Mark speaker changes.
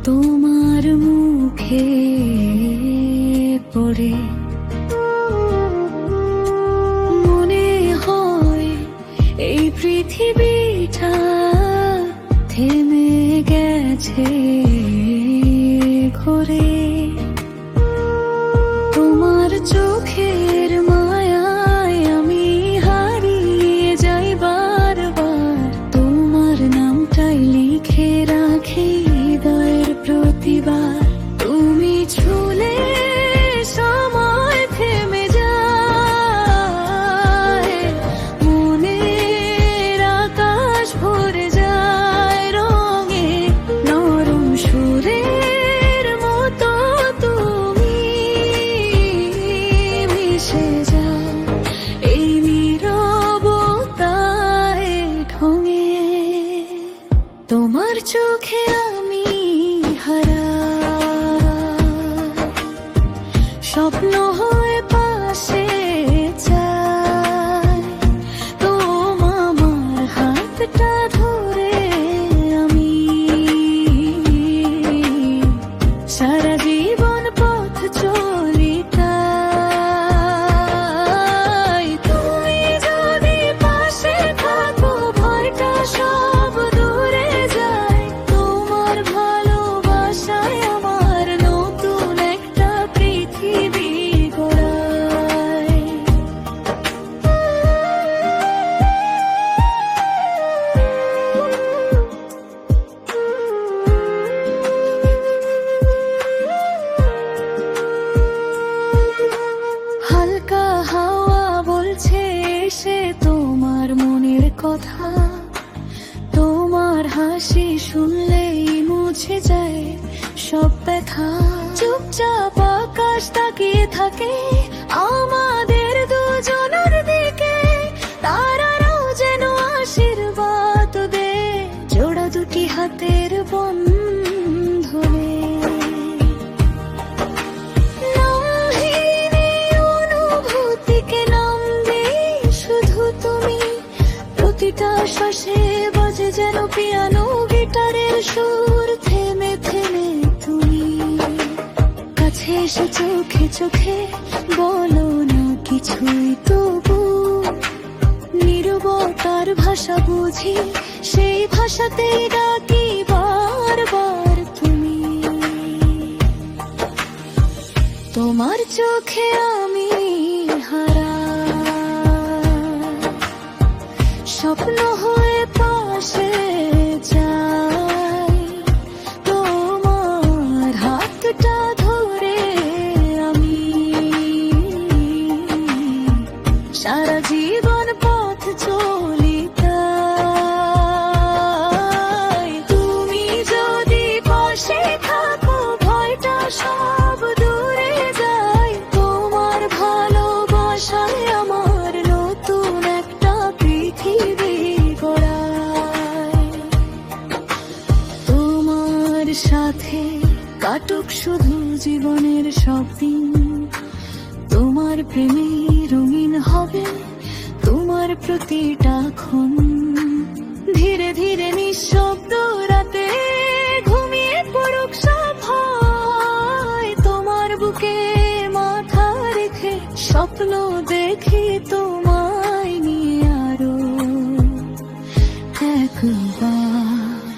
Speaker 1: তোমার মুখে পড়ে মনে হয় এই পৃথিবীটা থেমে গেছে ঘরে। তোমার চোখের মায়ায় আমি হারিয়ে যাই বারবার। তোমার নামটাই লিখে রাখি হৃদয়ের প্রতিবার। তুমি ছুলে সময় থেমে যায়, মনের আকাশ ভরে যায় রঙে। নরম সুরের মতো তুমি মিশে যাও এই নীরবতায় ঢঙে। তোমার চোখে আমি হারা, স্বপ্ন হয়ে পাশে চাই। তোমার হাতটা ধরে আমি সারা জীবন পথ চলি তাই। তুমি যদি পাশে থাকো ভয়টা সব দূরে যায়। তোমার ভালোবাসায় আমার নতুন একটা পৃথিবী গড়ায়। হালকা হাওয়া বলছে এসে তোমার মনের কথা। তোমার হাসি শুনলেই মুছে যায় সব ব্যথা। চুপচাপ আকাশ তাকিয়ে থাকে আমাদের দুজনের দিকে। তারারাও যেন আশীর্বাদ দে জোড়া দুটি হাতের বন্ধনে। নামহীন এই অনুভূতিকে নাম দেই শুধু তুমি। প্রতিটা শ্বাসে বাজে যেন পিয়ানো গিটারের সুর। থেমে থেমে তুমি কাছে এসে চোখে চোখে বলো না কিছুই তবু। নীরবতার ভাষা বুঝি, সেই ভাষাতেই ডাকি বারবার তুমি। তোমার চোখে আমি হারা, স্বপ্ন হয়ে পাশে যাই। তোমার হাতটা ধরে আমি সারা জীবন পথ চলি তাই। তুমি যদি পাশে থাকো ভয়টা সব দূরে যায়। তোমার ভালোবাসায় আমার নতুন একটা পৃথিবী গড়ায়। তোমার সাথে কাটুক শুধু জীবনের সব দিন। তোমার প্রেমে রঙিন হবে তোমার প্রতিটা ক্ষণ। ধীরে ধীরে নিঃশব্দ রাতে ঘুমিয়ে পড়ুক সব ভয়। তোমার বুকে মাথা রেখে স্বপ্ন দেখি তোমায় নিয়ে আরো একবার